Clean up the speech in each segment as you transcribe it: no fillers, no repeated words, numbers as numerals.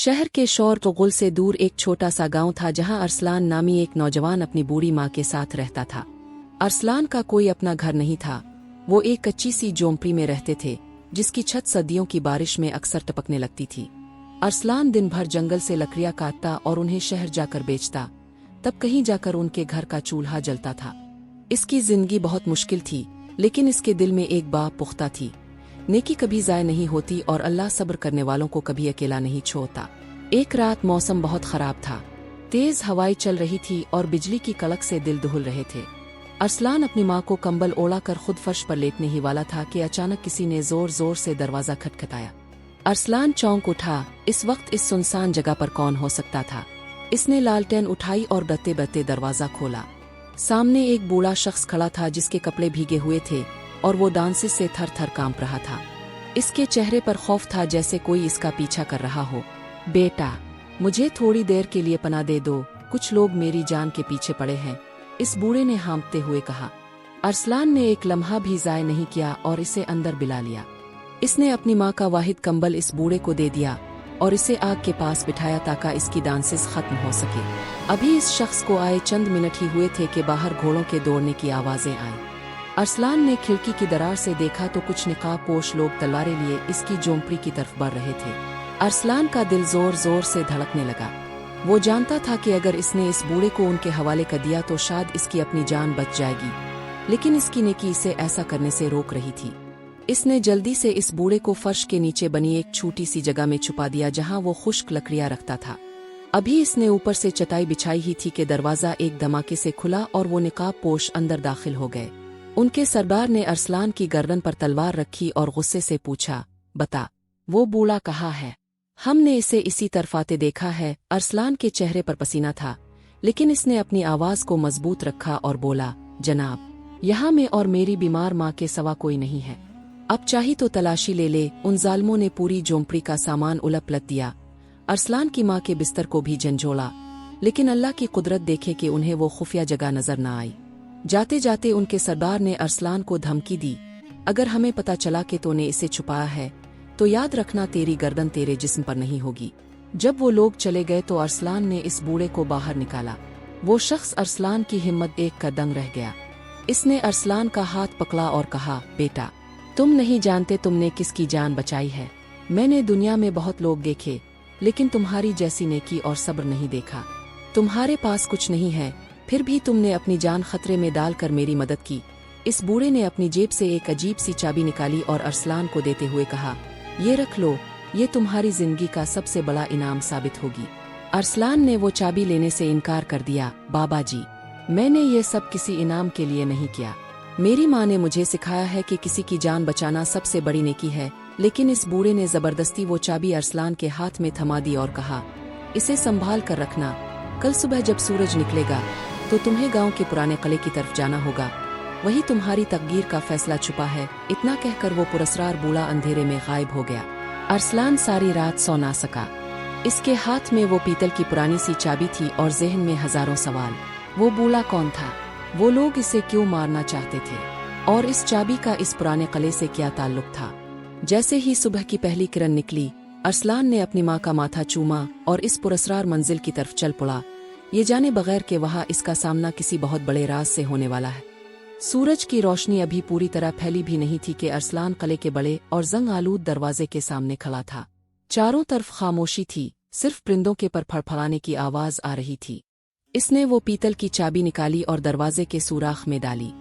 शहर के शोर गुल से दूर एक छोटा सा गांव था जहां अरसलान नामी एक नौजवान अपनी बूढ़ी माँ के साथ रहता था। अरसलान का कोई अपना घर नहीं था। वो एक कच्ची सी झोंपड़ी में रहते थे जिसकी छत सर्दियों की बारिश में अक्सर टपकने लगती थी। अरसलान दिन भर जंगल से लकड़ियां काटता और उन्हें शहर जाकर बेचता, तब कहीं जाकर उनके घर का चूल्हा जलता था। इसकी जिंदगी बहुत मुश्किल थी, लेकिन इसके दिल में एक बात पुख्ता थी, नेकी कभी ज़ाय नहीं होती और अल्लाह सब्र करने वालों को कभी अकेला नहीं छोड़ता। एक रात मौसम बहुत खराब था। तेज हवाएं चल रही थी और बिजली की कड़क से दिल दहल रहे थे। अरसलान अपनी माँ को कंबल ओढ़ा कर खुद फर्श पर लेटने ही वाला था कि अचानक किसी ने जोर जोर से दरवाजा खटखटाया। अरसलान चौंक उठा। इस वक्त इस सुनसान जगह पर कौन हो सकता था? इसने लालटेन उठाई और बत्ते बत्ते दरवाजा खोला। सामने एक बूढ़ा शख्स खड़ा था जिसके कपड़े भीगे हुए थे और वो डांसिस से थर थर कांप रहा था। इसके चेहरे पर खौफ था, जैसे कोई इसका पीछा कर रहा हो। बेटा, मुझे थोड़ी देर के लिए पनाह दे दो, कुछ लोग मेरी जान के पीछे पड़े हैं, इस बूढ़े ने हाँफते हुए कहा। अरसलान ने एक लम्हा भी ज़ाय नहीं किया और इसे अंदर बिला लिया। इसने अपनी माँ का वाहिद कंबल इस बूढ़े को दे दिया और इसे आग के पास बिठाया ताकि इसकी डांसिस खत्म हो सके। अभी इस शख्स को आए चंद मिनट ही हुए थे कि बाहर घोड़ों के दौड़ने की आवाजें आईं। अरसलान ने खिड़की की दरार से देखा तो कुछ निकाब पोश लोग तलवारें लिए इसकी झोंपड़ी की तरफ बढ़ रहे थे। अरसलान का दिल जोर जोर से धड़कने लगा। वो जानता था कि अगर इसने इस बूढ़े को उनके हवाले कर दिया तो शायद इसकी अपनी जान बच जाएगी, लेकिन इसकी नेकी इसे ऐसा करने से रोक रही थी। इसने जल्दी से इस बूढ़े को फर्श के नीचे बनी एक छोटी सी जगह में छुपा दिया जहां वो खुश्क लकड़ियां रखता था। अभी इसने ऊपर से चटाई बिछाई ही थी कि दरवाजा एक धमाके से खुला और वो निकाब पोश अंदर दाखिल हो गए। उनके सरदार ने अरसलान की गर्दन पर तलवार रखी और गुस्से से पूछा, बता, वो बूढ़ा कहाँ है? हमने इसे इसी तरफ आते देखा है। अरसलान के चेहरे पर पसीना था, लेकिन इसने अपनी आवाज को मजबूत रखा और बोला, जनाब, यहाँ मैं और मेरी बीमार माँ के सिवा कोई नहीं है। अब चाही तो तलाशी ले ले। उन जालिमों ने पूरी झोंपड़ी का सामान उलट पलट दिया। अरसलान की माँ के बिस्तर को भी झंझोड़ा, लेकिन अल्लाह की कुदरत देखे कि उन्हें वो खुफिया जगह नजर न आई। जाते जाते उनके सरदार ने अरसलान को धमकी दी, अगर हमें पता चला कि तूने इसे छुपाया है तो याद रखना तेरी गर्दन तेरे जिस्म पर नहीं होगी। जब वो लोग चले गए तो अरसलान ने इस बूढ़े को बाहर निकाला। वो शख्स अरसलान की हिम्मत देख कर दंग रह गया। इसने अरसलान का हाथ पकड़ा और कहा, बेटा, तुम नहीं जानते तुमने किसकी जान बचाई है। मैंने दुनिया में बहुत लोग देखे, लेकिन तुम्हारी जैसी नेकी और सब्र नहीं देखा। तुम्हारे पास कुछ नहीं है, फिर भी तुमने अपनी जान खतरे में डालकर मेरी मदद की। इस बूढ़े ने अपनी जेब से एक अजीब सी चाबी निकाली और अरसलान को देते हुए कहा, ये रख लो, ये तुम्हारी जिंदगी का सबसे बड़ा इनाम साबित होगी। अरसलान ने वो चाबी लेने से इनकार कर दिया। बाबा जी, मैंने ये सब किसी इनाम के लिए नहीं किया। मेरी माँ ने मुझे सिखाया है कि किसी की जान बचाना सबसे बड़ी नेकी है। लेकिन इस बूढ़े ने जबरदस्ती वो चाबी अरसलान के हाथ में थमा दी और कहा, इसे संभाल कर रखना, कल सुबह जब सूरज निकलेगा तो तुम्हें गांव के पुराने किले की तरफ जाना होगा, वही तुम्हारी तकदीर का फैसला छुपा है। इतना कहकर वो पुरस्कार बूढ़ा अंधेरे में गायब हो गया। अरसलान सारी रात सो ना सका। इसके हाथ में वो पीतल की पुरानी सी चाबी थी और जहन में हजारों सवाल। वो बूढ़ा कौन था? वो लोग इसे क्यों मारना चाहते थे? और इस चाबी का इस पुराने किले से क्या ताल्लुक था? जैसे ही सुबह की पहली किरण निकली, अरसलान ने अपनी माँ का माथा चूमा और इस पुरस्कार मंजिल की तरफ चल पड़ा, ये जाने बगैर कि वहाँ इसका सामना किसी बहुत बड़े राज से होने वाला है। सूरज की रोशनी अभी पूरी तरह फैली भी नहीं थी कि अरसलान किले के बड़े और जंग आलूद दरवाजे के सामने खड़ा था। चारों तरफ खामोशी थी, सिर्फ परिंदों के पर फड़फड़ाने की आवाज आ रही थी। इसने वो पीतल की चाबी निकाली और दरवाजे के सुराख में डाली।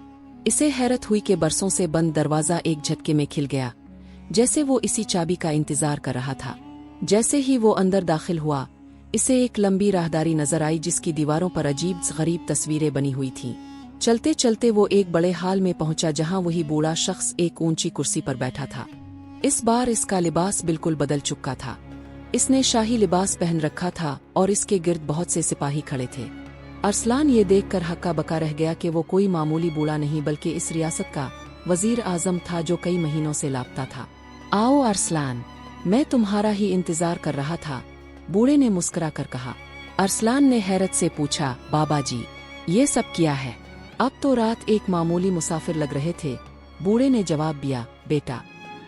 इसे हैरत हुई कि बरसों से बंद दरवाजा एक झटके में खिल गया, जैसे वो इसी चाबी का इंतजार कर रहा था। जैसे ही वो अंदर दाखिल हुआ, इसे एक लंबी राहदारी नजर आई जिसकी दीवारों पर अजीब गरीब तस्वीरें बनी हुई थीं। चलते चलते वो एक बड़े हाल में पहुंचा जहां वही बूढ़ा शख्स एक ऊंची कुर्सी पर बैठा था। इस बार इसका लिबास बिल्कुल बदल चुका था। इसने शाही लिबास पहन रखा था और इसके गिर्द बहुत से सिपाही खड़े थे। अरसलान ये देखकर हक्का बक्का रह गया कि वो कोई मामूली बूढ़ा नहीं बल्कि इस रियासत का वजीर आजम था जो कई महीनों से लापता था। आओ अरसलान, मैं तुम्हारा ही इंतजार कर रहा था, बूढ़े ने मुस्कुरा कर कहा। अरसलान ने हैरत से पूछा, बाबा जी, ये सब क्या है? अब तो रात एक मामूली मुसाफिर लग रहे थे। बूढ़े ने जवाब दिया, बेटा,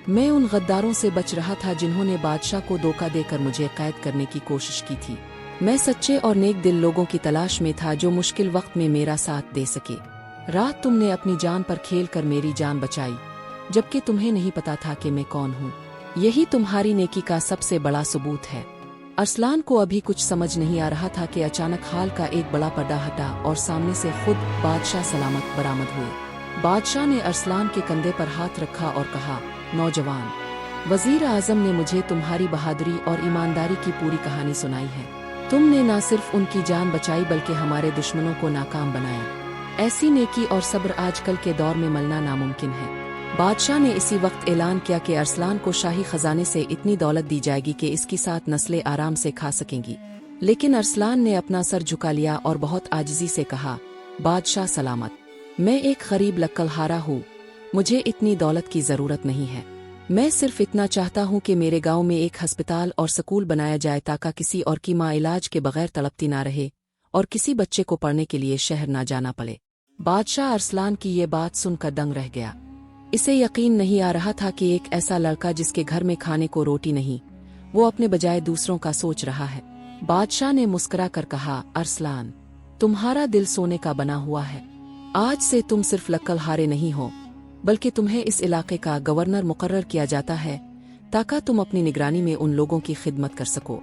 मैं उन गद्दारों से बच रहा था जिन्होंने बादशाह को धोखा देकर मुझे कैद करने की कोशिश की थी। मैं सच्चे और नेक दिल लोगों की तलाश में था जो मुश्किल वक्त में मेरा साथ दे सके। रात तुमने अपनी जान पर खेल कर मेरी जान बचाई, जबकि तुम्हें नहीं पता था कि मैं कौन हूँ। यही तुम्हारी नेकी का सबसे बड़ा सबूत है। अरसलान को अभी कुछ समझ नहीं आ रहा था कि अचानक हाल का एक बड़ा पर्दा हटा और सामने से खुद बादशाह सलामत बरामद हुए। बादशाह ने अरसलान के कंधे पर हाथ रखा और कहा, नौजवान, वजीर आजम ने मुझे तुम्हारी बहादुरी और ईमानदारी की पूरी कहानी सुनाई है। तुमने न सिर्फ उनकी जान बचाई बल्कि हमारे दुश्मनों को नाकाम बनाया। ऐसी नेकी और सब्र आजकल के दौर में मिलना नामुमकिन है। बादशाह ने इसी वक्त ऐलान किया कि अरसलान को शाही खजाने से इतनी दौलत दी जाएगी कि इसकी 7 नस्लें आराम से खा सकेंगी। लेकिन अरसलान ने अपना सर झुका लिया और बहुत आजिज़ी से कहा, बादशाह सलामत, मैं एक गरीब लक्कड़हारा हूँ, मुझे इतनी दौलत की ज़रूरत नहीं है। मैं सिर्फ इतना चाहता हूँ कि मेरे गांव में एक अस्पताल और स्कूल बनाया जाए ताकि किसी और की माँ इलाज के बगैर तड़पती ना रहे और किसी बच्चे को पढ़ने के लिए शहर ना जाना पड़े। बादशाह अरसलान की ये बात सुनकर दंग रह गया। इसे यकीन नहीं आ रहा था कि एक ऐसा लड़का जिसके घर में खाने को रोटी नहीं, वो अपने बजाय दूसरों का सोच रहा है। बादशाह ने मुस्कुरा कर कहा, अरसलान, तुम्हारा दिल सोने का बना हुआ है। आज से तुम सिर्फ लक्कड़हारे नहीं हो, बल्कि तुम्हें इस इलाके का गवर्नर मुकर्रर किया जाता है ताकि तुम अपनी निगरानी में उन लोगों की खिदमत कर सको।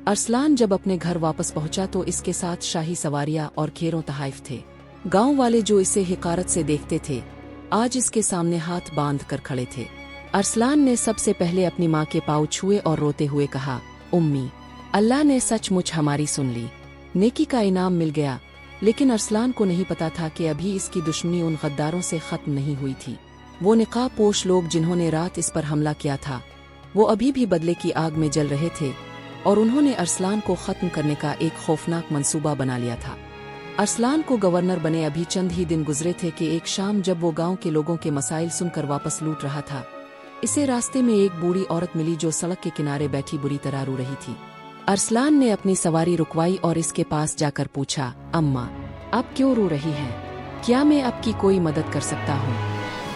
अरसलान जब अपने घर वापस पहुंचा तो इसके साथ शाही सवारियां और खेरों तहाइफ थे। गांव वाले जो इसे हिकारत से देखते थे आज इसके सामने हाथ बांध कर खड़े थे। अरसलान ने सबसे पहले अपनी माँ के पाँव छुए और रोते हुए कहा, उम्मी, अल्लाह ने सचमुच हमारी सुन ली, नेकी का इनाम मिल गया। लेकिन अरसलान को नहीं पता था कि अभी इसकी दुश्मनी उन गद्दारों से खत्म नहीं हुई थी। वो निकाब पोश लोग जिन्होंने रात इस पर हमला किया था, वो अभी भी बदले की आग में जल रहे थे और उन्होंने अरसलान को खत्म करने का एक खौफनाक मंसूबा बना लिया था। अरसलान को गवर्नर बने अभी चंद ही दिन गुजरे थे कि एक शाम जब वो गांव के लोगों के मसाइल सुनकर वापस लौट रहा था, इसे रास्ते में एक बूढ़ी औरत मिली जो सड़क के किनारे बैठी बुरी तरह रो रही थी। अरसलान ने अपनी सवारी रुकवाई और इसके पास जाकर पूछा, अम्मा, आप क्यों रो रही हैं? क्या मैं आपकी कोई मदद कर सकता हूँ?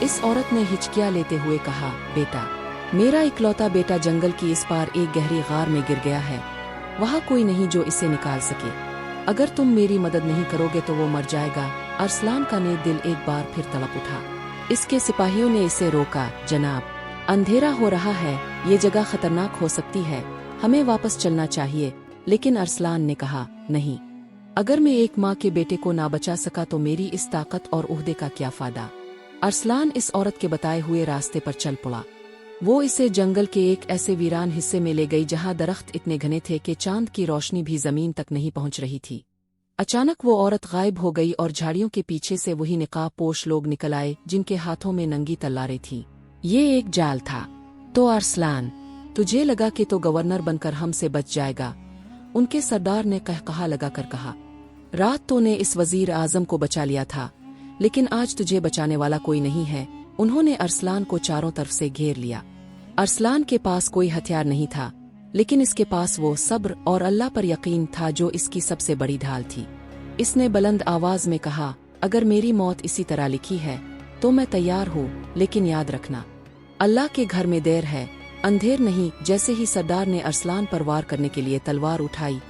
इस औरत ने हिचकियाँ लेते हुए कहा, बेटा, मेरा इकलौता बेटा जंगल की इस पार एक गहरी गार में गिर गया है। वहाँ कोई नहीं जो इसे निकाल सके। अगर तुम मेरी मदद नहीं करोगे तो वो मर जाएगा। अरसलान का नेक दिल एक बार फिर तड़प उठा। इसके सिपाहियों ने इसे रोका, जनाब, अंधेरा हो रहा है, ये जगह खतरनाक हो सकती है, हमें वापस चलना चाहिए। लेकिन अरसलान ने कहा, नहीं, अगर मैं एक माँ के बेटे को ना बचा सका तो मेरी इस ताकत और उहदे का क्या फायदा। अरसलान इस औरत के बताए हुए रास्ते पर चल पड़ा। वो इसे जंगल के एक ऐसे वीरान हिस्से में ले गई जहाँ दरख्त इतने घने थे कि चांद की रोशनी भी जमीन तक नहीं पहुँच रही थी। अचानक वो औरत गायब हो गई और झाड़ियों के पीछे से वही निकाब पोश लोग निकल आए जिनके हाथों में नंगी तलवारें थीं। ये एक जाल था। तो अरसलान, तुझे लगा कि तो गवर्नर बनकर हमसे बच जाएगा? उनके सरदार ने कहकहा लगाकर कहा, रात तो ने इस वजीर आजम को बचा लिया था, लेकिन आज तुझे बचाने वाला कोई नहीं है। उन्होंने अरसलान को चारों तरफ से घेर लिया। अरसलान के पास कोई हथियार नहीं था, लेकिन इसके पास वो सब्र और अल्लाह पर यकीन था जो इसकी सबसे बड़ी ढाल थी। इसने बुलंद आवाज में कहा, अगर मेरी मौत इसी तरह लिखी है तो मैं तैयार हूँ, लेकिन याद रखना, अल्लाह के घर में देर है, अंधेर नहीं। जैसे ही सरदार ने अरसलान पर वार करने के लिए तलवार उठाई,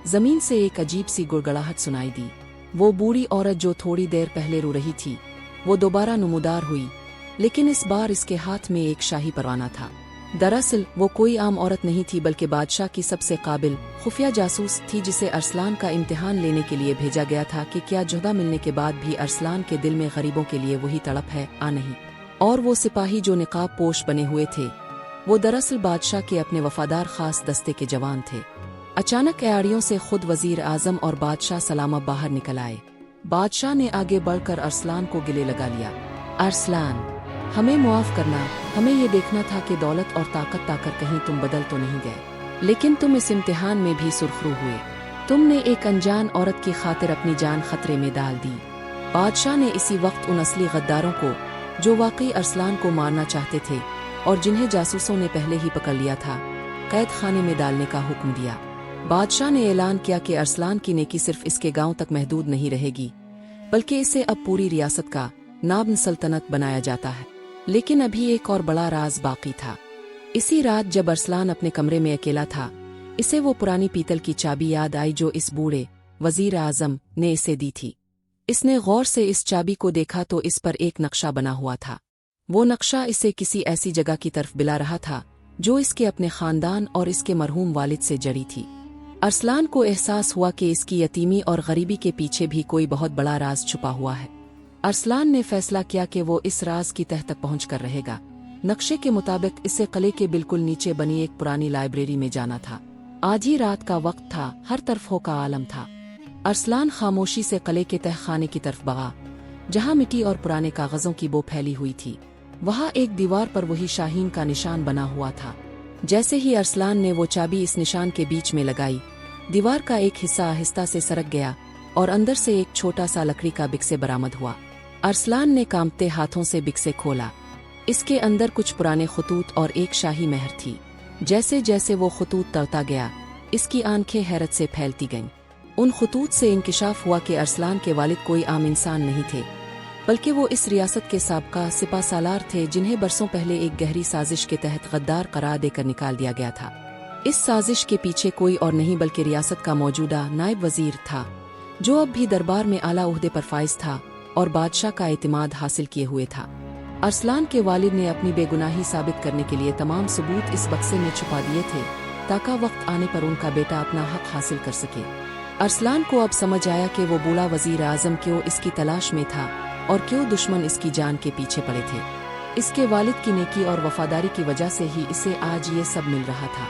जमीन से एक अजीब सी गुड़गड़ाहट सुनाई दी। वो बूढ़ी औरत जो थोड़ी देर पहले रो रही थी, वो दोबारा नमूदार हुई, लेकिन इस बार इसके हाथ में एक शाही परवाना था। दरअसल वो कोई आम औरत नहीं थी, बल्कि बादशाह की सबसे काबिल खुफिया जासूस थी, जिसे अरसलान का इम्तिहान लेने के लिए भेजा गया था कि क्या जुदा मिलने के बाद भी अरसलान के दिल में गरीबों के लिए वही तड़प है आ नहीं। और वो सिपाही जो निकाब पोश बने हुए थे, वो दरअसल बादशाह के अपने वफादार खास दस्ते के जवान थे। अचानक एआड़ियों से खुद वजीर आजम और बादशाह सलामत बाहर निकल आए। बादशाह ने आगे बढ़कर अरसलान को गले लगा लिया। अरसलान, हमें मुआफ करना, हमें ये देखना था कि दौलत और ताकत पाकर कहीं तुम बदल तो नहीं गए, लेकिन तुम इस इम्तिहान में भी सुरखरू हुए। तुमने एक अनजान औरत की खातिर अपनी जान खतरे में डाल दी। बादशाह ने इसी वक्त उन असली गद्दारों को, जो वाकई अरसलान को मारना चाहते थे और जिन्हें जासूसों ने पहले ही पकड़ लिया था, कैद खाने में डालने का हुक्म दिया। बादशाह ने ऐलान किया कि अरसलान की नेकी सिर्फ इसके गांव तक महदूद नहीं रहेगी, बल्कि इसे अब पूरी रियासत का नाब सल्तनत बनाया जाता है। लेकिन अभी एक और बड़ा राज बाकी था। इसी रात जब अरसलान अपने कमरे में अकेला था, इसे वो पुरानी पीतल की चाबी याद आई जो इस बूढ़े वजीर आजम ने इसे दी थी। इसने गौर से इस चाबी को देखा तो इस पर एक नक्शा बना हुआ था। वो नक्शा इसे किसी ऐसी जगह की तरफ बुला रहा था जो इसके अपने खानदान और इसके मरहूम वालिद से जड़ी थी। अरसलान को एहसास हुआ कि इसकी यतीमी और गरीबी के पीछे भी कोई बहुत बड़ा राज छुपा हुआ है। अरसलान ने फैसला किया कि वो इस राज की तह तक पहुंचकर रहेगा। नक्शे के मुताबिक इसे किले के बिल्कुल नीचे बनी एक पुरानी लाइब्रेरी में जाना था। आज ही रात का वक्त था, हर तरफ हो का आलम था। अरसलान खामोशी से किले के तहखाने की तरफ भागा, जहां मिट्टी और पुराने कागजों की बो फैली हुई थी। वहां एक दीवार पर वही शाहीन का निशान बना हुआ था। जैसे ही अरसलान ने वो चाबी इस निशान के बीच में लगाई, दीवार का एक हिस्सा आहिस्ता से सरक गया और अंदर से एक छोटा सा लकड़ी का बिक्से बरामद हुआ। अरसलान ने कांपते हाथों से बिक्से खोला। इसके अंदर कुछ पुराने खतूत और एक शाही मेहर थी। जैसे जैसे वो खतूत तड़ता गया, इसकी आंखें हैरत से फैलती गईं। उन खतूत से इंकिशाफ हुआ कि अरसलान के वालिद कोई आम इंसान नहीं थे, बल्कि वो इस रियासत के साबका सिपा सालार थे जिन्हें बरसों पहले एक गहरी साजिश के तहत गद्दार करार देकर निकाल दिया गया था। इस साजिश के पीछे कोई और नहीं बल्कि रियासत का मौजूदा नायब वजीर था, जो अब भी दरबार में आला ओहदे पर फाइज था और बादशाह का एतमाद हासिल किए हुए था। अरसलान के वालिद ने अपनी बेगुनाही साबित करने के लिए तमाम सबूत इस बक्से में छुपा दिए थे, ताकि वक्त आने पर उनका बेटा अपना हक हासिल कर सके। अरसलान को अब समझ आया कि वो बूढ़ा वजीर आजम क्यों इसकी तलाश में था और क्यों दुश्मन इसकी जान के पीछे पड़े थे। इसके वालिद की नेकी और वफादारी की वजह से ही इसे आज ये सब मिल रहा था।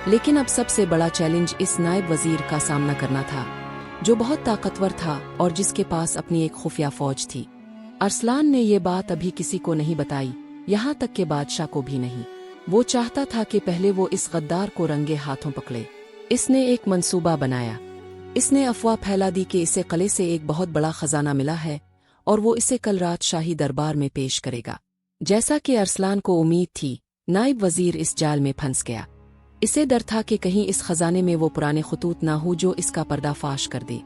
लेकिन अब सबसे बड़ा चैलेंज इस नायब वजीर का सामना करना था, जो बहुत ताकतवर था और जिसके पास अपनी एक खुफिया फौज थी। अरसलान ने ये बात अभी किसी को नहीं बताई, यहाँ तक के बादशाह को भी नहीं। वो चाहता था कि पहले वो इस गद्दार को रंगे हाथों पकड़े। इसने एक मंसूबा बनाया। इसने अफवाह फैला दी कि इसे किले से एक बहुत बड़ा खजाना मिला है और वो इसे कल रात शाही दरबार में पेश करेगा। जैसा कि अरसलान को उम्मीद थी, नायब वजीर इस जाल में फंस गया। इसे डर था कि कहीं इस खजाने में वो पुराने खतूत ना हो जो इसका पर्दाफाश कर दे।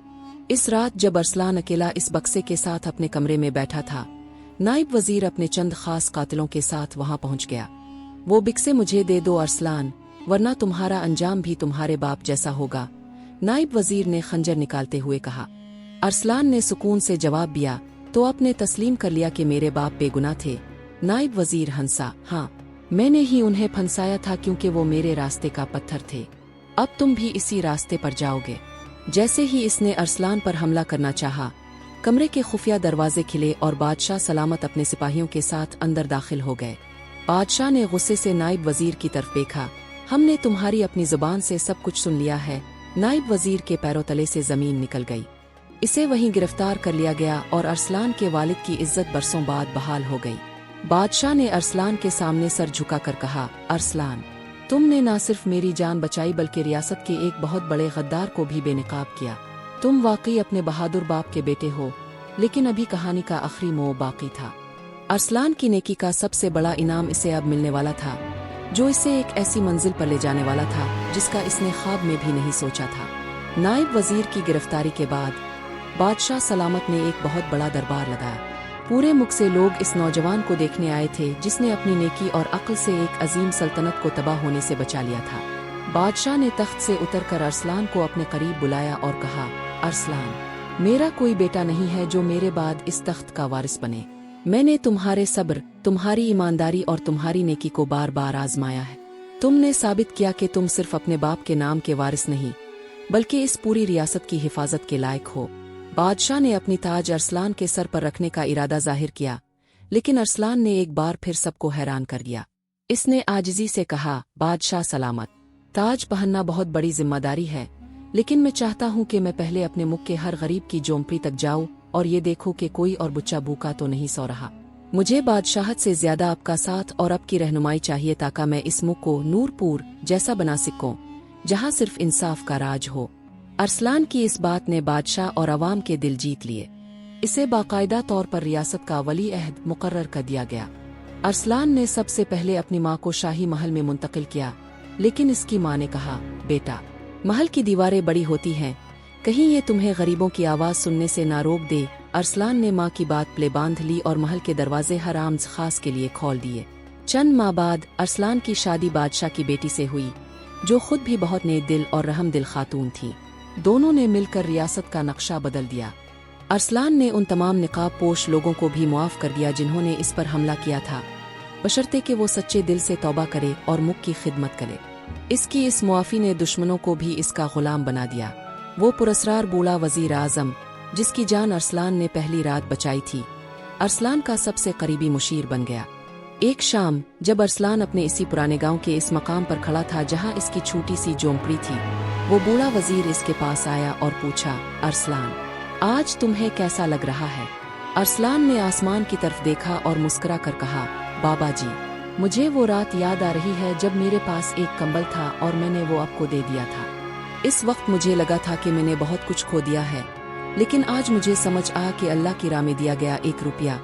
इस रात जब अरसलान अकेला इस बक्से के साथ अपने कमरे में बैठा था, नायब वजीर अपने चंद खास कातिलों के साथ वहां पहुंच गया। वो बिक्से मुझे दे दो अरसलान, वरना तुम्हारा अंजाम भी तुम्हारे बाप जैसा होगा, नायब वजीर ने खंजर निकालते हुए कहा। अरसलान ने सुकून से जवाब दिया, तो आपने तस्लीम कर लिया कि मेरे बाप बेगुनाह थे। नायब वजीर हंसा, हाँ, मैंने ही उन्हें फंसाया था क्योंकि वो मेरे रास्ते का पत्थर थे। अब तुम भी इसी रास्ते पर जाओगे। जैसे ही इसने अरसलान पर हमला करना चाहा, कमरे के खुफिया दरवाजे खिले और बादशाह सलामत अपने सिपाहियों के साथ अंदर दाखिल हो गए। बादशाह ने गुस्से से नायब वजीर की तरफ देखा। हमने तुम्हारी अपनी जुबान से सब कुछ सुन लिया है। नायब वजीर के पैरों तले से जमीन निकल गई। इसे वहीं गिरफ्तार कर लिया गया और अरसलान के वालिद की इज्जत बरसों बाद बहाल हो गई। बादशाह ने अरसलान के सामने सर झुकाकर कहा, अरसलान, तुमने न सिर्फ मेरी जान बचाई बल्कि रियासत के एक बहुत बड़े गद्दार को भी बेनकाब किया। तुम वाकई अपने बहादुर बाप के बेटे हो, लेकिन अभी कहानी का आखिरी मोड़ बाकी था। अरसलान की नेकी का सबसे बड़ा इनाम इसे अब मिलने वाला था, जो इसे एक ऐसी मंजिल पर ले जाने वाला था जिसका इसने ख्वाब में भी नहीं सोचा था। नायब वजीर की गिरफ्तारी के बाद बादशाह सलामत ने एक बहुत बड़ा दरबार लगाया। पूरे मुल्क से लोग इस नौजवान को देखने आए थे जिसने अपनी नेकी और अक्ल से एक अजीम सल्तनत को तबाह होने से बचा लिया था। बादशाह ने तख्त से उतरकर अरसलान को अपने करीब बुलाया और कहा, अरसलान, मेरा कोई बेटा नहीं है जो मेरे बाद इस तख्त का वारिस बने। मैंने तुम्हारे सब्र, तुम्हारी ईमानदारी और तुम्हारी नेकी को बार बार आजमाया है। तुमने साबित किया कि तुम सिर्फ अपने बाप के नाम के वारिस नहीं, बल्कि इस पूरी रियासत की हिफाजत के लायक हो। बादशाह ने अपनी ताज अरसलान के सर पर रखने का इरादा जाहिर किया, लेकिन अरसलान ने एक बार फिर सबको हैरान कर दिया। इसने आजिज़ी से कहा, बादशाह सलामत, ताज पहनना बहुत बड़ी जिम्मेदारी है, लेकिन मैं चाहता हूँ कि मैं पहले अपने मुल्क के हर गरीब की झोंपड़ी तक जाऊँ और ये देखूँ कि कोई और बच्चा भूखा तो नहीं सो रहा। मुझे बादशाहत से ज्यादा आपका साथ और आपकी रहनुमाई चाहिए ताकि मैं इस मुल्क को नूरपुर जैसा बना सकूं, जहाँ सिर्फ इंसाफ का राज हो। अरसलान की इस बात ने बादशाह और अवाम के दिल जीत लिए। इसे बाकायदा तौर पर रियासत का वली अहद मुकर्रर कर दिया गया। अरसलान ने सबसे पहले अपनी माँ को शाही महल में मुंतकिल किया, लेकिन इसकी माँ ने कहा, बेटा, महल की दीवारें बड़ी होती हैं, कहीं ये तुम्हें गरीबों की आवाज़ सुनने से ना रोक दे। अरसलान ने माँ की बात पे बांध ली और महल के दरवाजे हर आमज खास के लिए खोल दिए। चंद माह बाद अरसलान की शादी बादशाह की बेटी से हुई, जो खुद भी बहुत नेक दिल और रहम दिल खातून थी। दोनों ने मिलकर रियासत का नक्शा बदल दिया। अरसलान ने उन तमाम निकाब पोश लोगों को भी मुआफ कर दिया जिन्होंने इस पर हमला किया था, बशर्ते कि वो सच्चे दिल से तौबा करे और मुल्क की खिदमत करे। इसकी इस मुआफ़ी ने दुश्मनों को भी इसका गुलाम बना दिया। वो पुरस्रार बूढ़ा वज़ीर आज़म, जिसकी जान अरसलान ने पहली रात बचाई थी, अरसलान का सबसे करीबी मुशीर बन गया। एक शाम जब अरसलान अपने इसी पुराने गांव के इस मकाम पर खड़ा था जहां इसकी छोटी सी झोंपड़ी थी, वो बूढ़ा वज़ीर इसके पास आया और पूछा, अरसलान, आज तुम्हें कैसा लग रहा है? अरसलान ने आसमान की तरफ देखा और मुस्कुरा कर कहा, बाबा जी, मुझे वो रात याद आ रही है जब मेरे पास एक कंबल था और मैंने वो आपको दे दिया था। इस वक्त मुझे लगा था कि मैंने बहुत कुछ खो दिया है, लेकिन आज मुझे समझ आया कि अल्लाह की राह में दिया गया 1 रुपया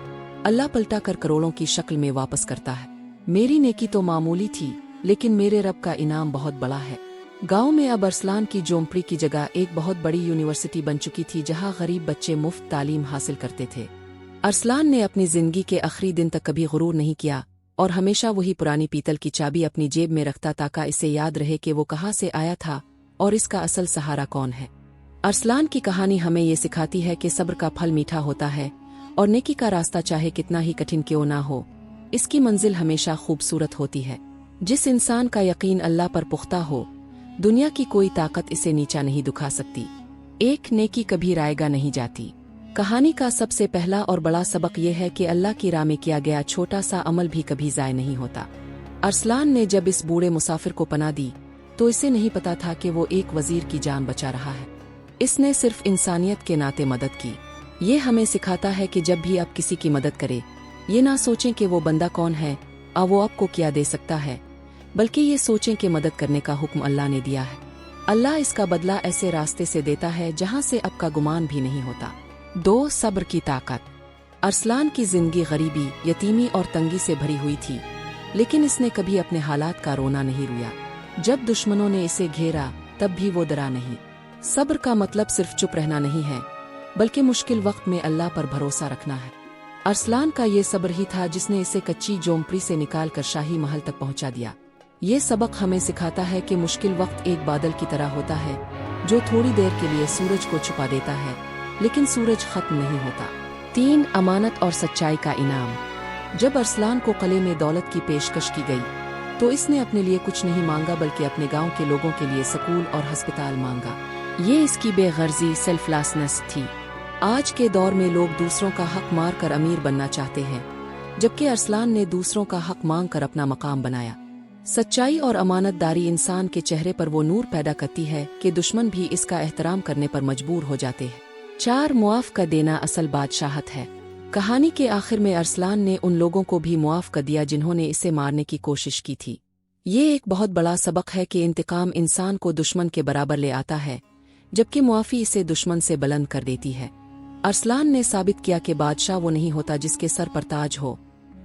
अल्लाह पलटा कर करोड़ों की शक्ल में वापस करता है। मेरी नेकी तो मामूली थी, लेकिन मेरे रब का इनाम बहुत बड़ा है। गांव में अब अरसलान की झोंपड़ी की जगह एक बहुत बड़ी यूनिवर्सिटी बन चुकी थी जहां गरीब बच्चे मुफ्त तालीम हासिल करते थे। अरसलान ने अपनी जिंदगी के आखिरी दिन तक कभी गुरूर नहीं किया और हमेशा वही पुरानी पीतल की चाबी अपनी जेब में रखता ताकि इसे याद रहे कि वो कहाँ से आया था और इसका असल सहारा कौन है। अरसलान की कहानी हमें ये सिखाती है कि सब्र का फल मीठा होता है और नेकी का रास्ता चाहे कितना ही कठिन क्यों ना हो, इसकी मंजिल हमेशा खूबसूरत होती है। जिस इंसान का यकीन अल्लाह पर पुख्ता हो, दुनिया की कोई ताकत इसे नीचा नहीं दुखा सकती। एक नेकी कभी रायगा नहीं जाती। कहानी का सबसे पहला और बड़ा सबक यह है कि अल्लाह की राह में किया गया छोटा सा अमल भी कभी ज़ाय नहीं होता। अरसलान ने जब इस बूढ़े मुसाफिर को पनाह दी तो इसे नहीं पता था कि वो एक वजीर की जान बचा रहा है। इसने सिर्फ इंसानियत के नाते मदद की। ये हमें सिखाता है कि जब भी आप किसी की मदद करें, ये ना सोचें कि वो बंदा कौन है और वो आपको क्या दे सकता है, बल्कि ये सोचें कि मदद करने का हुक्म अल्लाह ने दिया है। अल्लाह इसका बदला ऐसे रास्ते से देता है जहां से आपका गुमान भी नहीं होता। 2 सब्र की ताकत। अरसलान की जिंदगी गरीबी, यतीमी और तंगी से भरी हुई थी, लेकिन इसने कभी अपने हालात का रोना नहीं रुया। जब दुश्मनों ने इसे घेरा तब भी वो डरा नहीं। सब्र का मतलब सिर्फ चुप रहना नहीं है, बल्कि मुश्किल वक्त में अल्लाह पर भरोसा रखना है। अरसलान का ये सब्र ही था जिसने इसे कच्ची झोंपड़ी से निकाल कर शाही महल तक पहुंचा दिया। ये सबक हमें सिखाता है कि मुश्किल वक्त एक बादल की तरह होता है जो थोड़ी देर के लिए सूरज को छुपा देता है, लेकिन सूरज खत्म नहीं होता। 3 अमानत और सच्चाई का इनाम। जब अरसलान को किले में दौलत की पेशकश की गई तो इसने अपने लिए कुछ नहीं मांगा, बल्कि अपने गांव के लोगों के लिए स्कूल और अस्पताल मांगा। ये इसकी बेगर्जी सेल्फलेसनेस थी। आज के दौर में लोग दूसरों का हक मार कर अमीर बनना चाहते हैं, जबकि अरसलान ने दूसरों का हक मांग कर अपना मकाम बनाया। सच्चाई और अमानतदारी इंसान के चेहरे पर वो नूर पैदा करती है कि दुश्मन भी इसका एहतराम करने पर मजबूर हो जाते हैं। 4 मुआफ कर देना असल बादशाहत है। कहानी के आखिर में अरसलान ने उन लोगों को भी मुआफ कर दिया जिन्होंने इसे मारने की कोशिश की थी। ये एक बहुत बड़ा सबक है कि इंतकाम इंसान को दुश्मन के बराबर ले आता है, जबकि मुआफी इसे दुश्मन से बुलंद कर देती है। अरसलान ने साबित किया कि बादशाह वो नहीं होता जिसके सर पर ताज हो,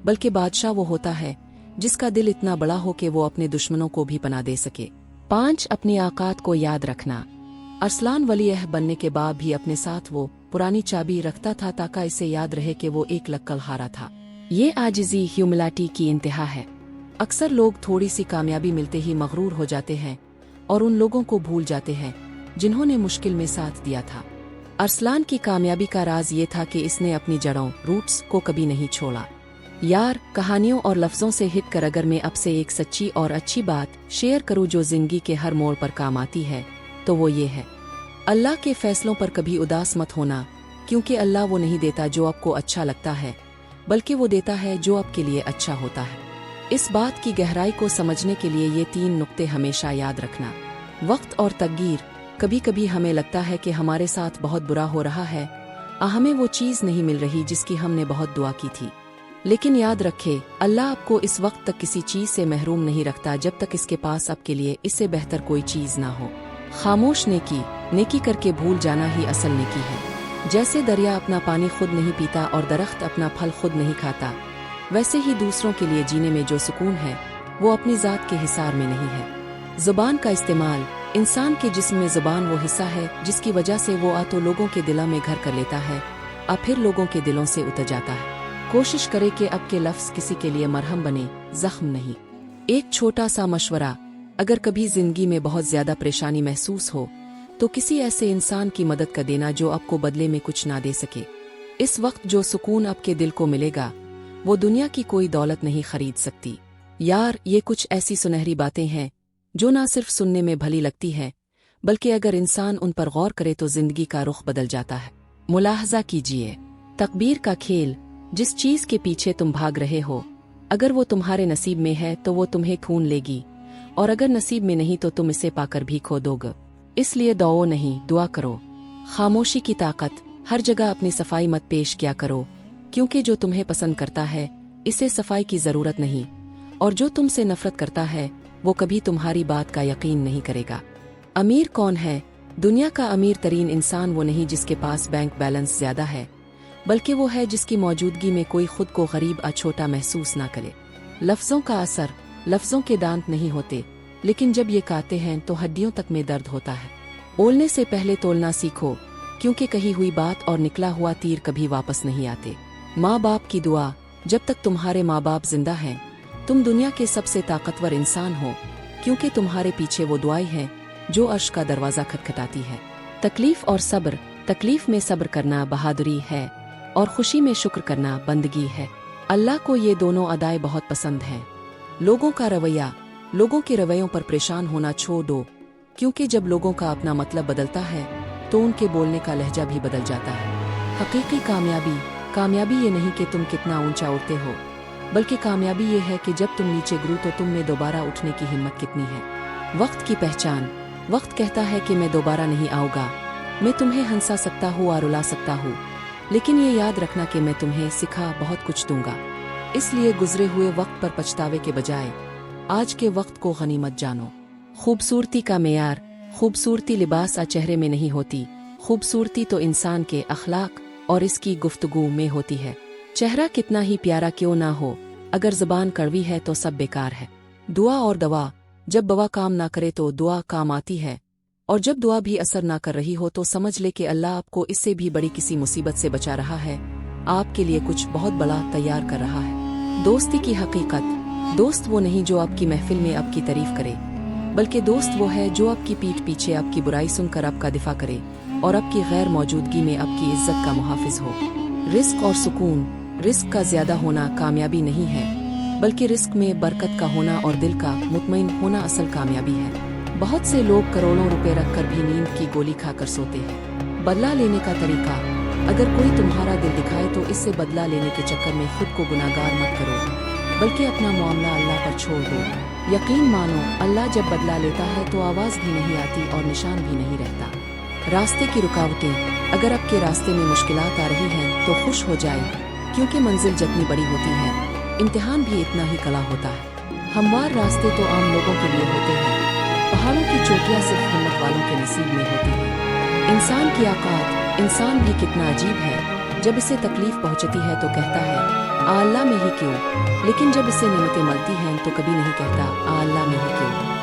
बल्कि बादशाह वो होता है जिसका दिल इतना बड़ा हो कि वो अपने दुश्मनों को भी पनाह दे सके। 5 अपनी औकात को याद रखना। अरसलान वलीअहद बनने के बाद भी अपने साथ वो पुरानी चाबी रखता था ताकि इसे याद रहे कि वो एक लक्कड़ हारा था। ये आजिज़ी ह्यूमिलिटी की इंतहा है। अक्सर लोग थोड़ी सी कामयाबी मिलते ही मगरूर हो जाते हैं और उन लोगों को भूल जाते हैं जिन्होंने मुश्किल में साथ दिया था। अरसलान की कामयाबी का राज ये था कि इसने अपनी जड़ों रूट्स को कभी नहीं छोड़ा। यार, कहानियों और लफ्ज़ों से हिट कर अगर मैं अब से एक सच्ची और अच्छी बात शेयर करूं जो जिंदगी के हर मोड़ पर काम आती है, तो वो ये है, अल्लाह के फैसलों पर कभी उदास मत होना, क्योंकि अल्लाह वो नहीं देता जो आपको अच्छा लगता है, बल्कि वो देता है जो आपके लिए अच्छा होता है। इस बात की गहराई को समझने के लिए ये 3 नुक्ते हमेशा याद रखना। वक्त और तकदीर। कभी कभी हमें लगता है कि हमारे साथ बहुत बुरा हो रहा है, हमें वो चीज़ नहीं मिल रही जिसकी हमने बहुत दुआ की थी। लेकिन याद रखें, अल्लाह आपको इस वक्त तक किसी चीज़ से महरूम नहीं रखता जब तक इसके पास आपके लिए इससे बेहतर कोई चीज़ ना हो। खामोश नेकी करके भूल जाना ही असल नेकी है। जैसे दरिया अपना पानी खुद नहीं पीता और दरख्त अपना फल खुद नहीं खाता, वैसे ही दूसरों के लिए जीने में जो सुकून है वो अपनी ज़ात के हिसार में नहीं है। ज़ुबान का इस्तेमाल। इंसान के जिस्म में ज़ुबान वो हिस्सा है जिसकी वजह से वो तो लोगों के दिलों में घर कर लेता है अब फिर लोगों के दिलों से उतर जाता है। कोशिश करे कि अब के लफ्ज़ किसी के लिए मरहम बने, जख्म नहीं। एक छोटा सा मशवरा, अगर कभी जिंदगी में बहुत ज्यादा परेशानी महसूस हो तो किसी ऐसे इंसान की मदद कर देना जो आपको बदले में कुछ ना दे सके। इस वक्त जो सुकून आपके दिल को मिलेगा वो दुनिया की कोई दौलत नहीं खरीद सकती। यार, ये कुछ ऐसी सुनहरी बातें हैं जो ना सिर्फ सुनने में भली लगती है, बल्कि अगर इंसान उन पर गौर करे तो जिंदगी का रुख बदल जाता है। मुलाहजा कीजिए, तकदीर का खेल, जिस चीज के पीछे तुम भाग रहे हो, अगर वो तुम्हारे नसीब में है तो वो तुम्हें खून लेगी, और अगर नसीब में नहीं तो तुम इसे पाकर भी खो दोगे। इसलिए दौओ नहीं, दुआ करो। खामोशी की ताकत, हर जगह अपनी सफाई मत पेश किया करो, क्योंकि जो तुम्हें पसंद करता है इसे सफाई की जरूरत नहीं, और जो तुमसे नफरत करता है वो कभी तुम्हारी बात का यकीन नहीं करेगा। अमीर कौन है? दुनिया का अमीर तरीन इंसान वो नहीं जिसके पास बैंक बैलेंस ज्यादा है, बल्कि वो है जिसकी मौजूदगी में कोई खुद को गरीब या छोटा महसूस ना करे। लफ्जों का असर, लफ्जों के दांत नहीं होते, लेकिन जब ये काते हैं तो हड्डियों तक में दर्द होता है। बोलने से पहले तोलना सीखो, क्योंकि कही हुई बात और निकला हुआ तीर कभी वापस नहीं आते। माँ बाप की दुआ, जब तक तुम्हारे माँ बाप जिंदा हैं तुम दुनिया के सबसे ताकतवर इंसान हो, क्योंकि तुम्हारे पीछे वो दुआएं हैं जो अर्श का दरवाजा खटखटाती है। तकलीफ और सब्र, तकलीफ में सब्र करना बहादुरी है और खुशी में शुक्र करना बंदगी है। अल्लाह को ये दोनों अदाएं बहुत पसंद हैं। लोगों का रवैया, लोगों के रवैयों पर परेशान होना छोड़ दो, क्योंकि जब लोगों का अपना मतलब बदलता है तो उनके बोलने का लहजा भी बदल जाता है। हकीकी कामयाबी, कामयाबी ये नहीं कि तुम कितना ऊंचा उड़ते हो, बल्कि कामयाबी ये है कि जब तुम नीचे गिरो तो तुम में दोबारा उठने की हिम्मत कितनी है। वक्त की पहचान, वक्त कहता है कि मैं दोबारा नहीं आऊंगा, मैं तुम्हें हंसा सकता हूँ और रुला सकता हूँ, लेकिन ये याद रखना कि मैं तुम्हें सिखा बहुत कुछ दूंगा। इसलिए गुजरे हुए वक्त पर पछतावे के बजाय आज के वक्त को गनीमत जानो। खूबसूरती का मेयार, खूबसूरती लिबास या चेहरे में नहीं होती, खूबसूरती तो इंसान के अखलाक और इसकी गुफ्तगू में होती है। चेहरा कितना ही प्यारा क्यों ना हो, अगर ज़बान कड़वी है तो सब बेकार है। दुआ और दवा, जब दवा काम ना करे तो दुआ काम आती है, और जब दुआ भी असर ना कर रही हो तो समझ ले कि अल्लाह आपको इससे भी बड़ी किसी मुसीबत से बचा रहा है, आपके लिए कुछ बहुत बड़ा तैयार कर रहा है। दोस्ती की हकीकत, दोस्त वो नहीं जो आपकी महफिल में आपकी तारीफ करे, बल्कि दोस्त वो है जो आपकी पीठ पीछे आपकी बुराई सुनकर आपका दिफा करे और आपकी गैर मौजूदगी में आपकी इज्जत का मुहाफिज हो। रिस्क और सुकून, रिस्क का ज्यादा होना कामयाबी नहीं है, बल्कि रिस्क में बरकत का होना और दिल का मुतमईन होना असल कामयाबी है। बहुत से लोग करोड़ों रुपए रखकर भी नींद की गोली खाकर सोते हैं। बदला लेने का तरीका, अगर कोई तुम्हारा दिल दिखाए तो इससे बदला लेने के चक्कर में खुद को गुनाहगार मत करो, बल्कि अपना मामला अल्लाह पर छोड़ दो। यकीन मानो, अल्लाह जब बदला लेता है तो आवाज़ भी नहीं आती और निशान भी नहीं रहता। रास्ते की रुकावटें, अगर आपके रास्ते में मुश्किलात आ रही हैं तो खुश हो जाए, क्योंकि मंजिल जितनी बड़ी होती है इम्तिहान भी इतना ही कड़ा होता है। हमवार रास्ते तो आम लोगों के लिए होते हैं, पहाड़ों की चोटियां सिर्फ हिम्मत वालों के नसीब में होती है। इंसान की औकात, इंसान भी कितना अजीब है, जब इसे तकलीफ पहुंचती है तो कहता है आ अल्लाह में ही क्यों, लेकिन जब इसे नेमतें मिलती हैं तो कभी नहीं कहता आ अल्लाह में ही क्यों।